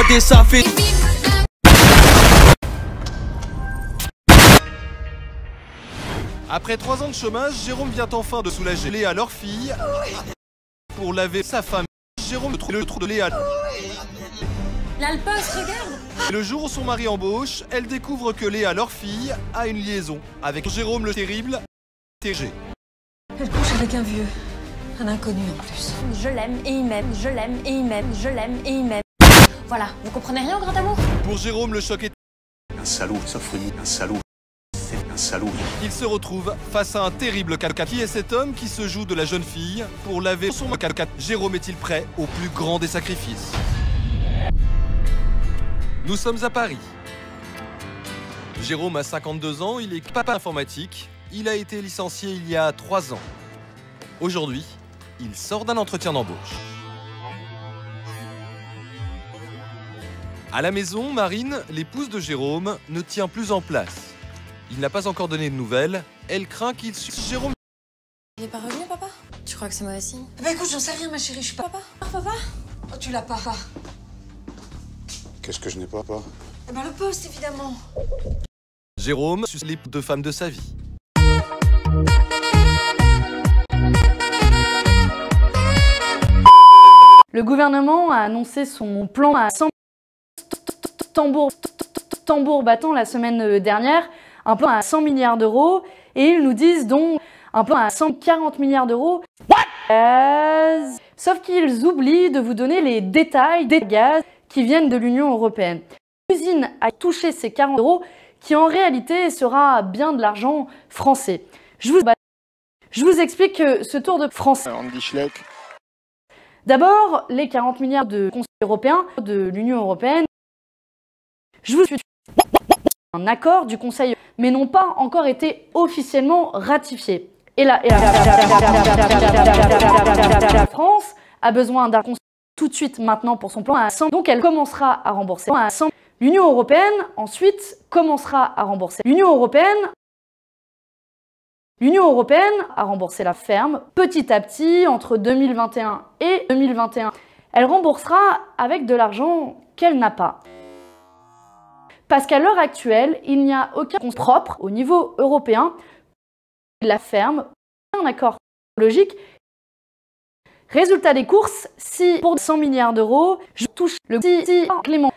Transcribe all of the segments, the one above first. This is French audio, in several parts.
et ça fait. Après 3 ans de chômage, Jérôme vient enfin de soulager Léa, leur fille, pour laver sa femme. Jérôme trouve le trou de Léa. Là, le poste, regarde. Le jour où son mari embauche, elle découvre que Léa, leur fille, a une liaison avec Jérôme le terrible, TG. Elle couche avec un vieux, un inconnu en plus. Je l'aime et il m'aime, je l'aime et il m'aime, je l'aime et il m'aime. Voilà, vous comprenez rien au grand amour? Pour Jérôme, le choc est... Un salaud, Sophonie, un salaud. C'est un salaud. Il se retrouve face à un terrible calcat. Qui est cet homme qui se joue de la jeune fille pour laver son calcat? Jérôme est-il prêt au plus grand des sacrifices? Nous sommes à Paris. Jérôme a 52 ans, il est papa informatique. Il a été licencié il y a 3 ans. Aujourd'hui, il sort d'un entretien d'embauche. À la maison, Marine, l'épouse de Jérôme, ne tient plus en place. Il n'a pas encore donné de nouvelles. Elle craint qu'il... Jérôme... Il est pas revenu, papa? Tu crois que c'est mauvais signe? Bah écoute, j'en sais rien, ma chérie, je suis pas... Papa? Oh, tu l'as pas. Qu'est-ce que je n'ai pas? Eh ben le poste, évidemment. Jérôme suce les 2 femmes de sa vie. Le gouvernement a annoncé son plan à 100 tambour battant la semaine dernière, un plan à 100 milliards d'euros, et ils nous disent donc un plan à 140 milliards d'euros. Sauf qu'ils oublient de vous donner les détails des gaz qui viennent de l'Union européenne. L'usine a touché ces 40 euros, qui en réalité sera bien de l'argent français. Je vous explique que ce tour de France. D'abord, les 40 milliards de Conseil européen de l'Union européenne. Je vous suis un accord du Conseil, mais n'ont pas encore été officiellement ratifiés. Et la France a besoin d'un conseil tout de suite maintenant pour son plan à 100, donc elle commencera à rembourser à 100. L'Union européenne ensuite commencera à rembourser. L'Union européenne a remboursé la ferme petit à petit entre 2021 et 2021. Elle remboursera avec de l'argent qu'elle n'a pas. Parce qu'à l'heure actuelle, il n'y a aucun compte propre au niveau européen. La ferme, un accord logique. Résultat des courses, si pour 100 milliards d'euros, je touche le si Clément.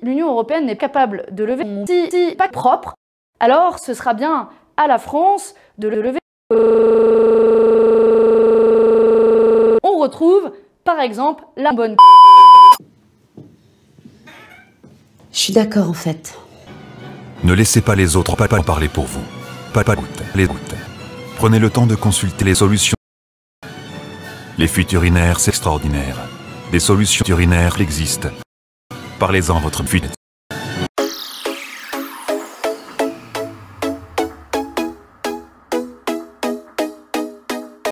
L'Union européenne n'est capable de lever mon si pas propre, alors ce sera bien à la France de le lever. On retrouve, par exemple, la bonne. Je suis d'accord en fait. Ne laissez pas les autres papas parler pour vous. Papa les doutes. Prenez le temps de consulter les solutions. Les fuites urinaires, c'est extraordinaire. Des solutions urinaires existent. Parlez-en à votre fuite.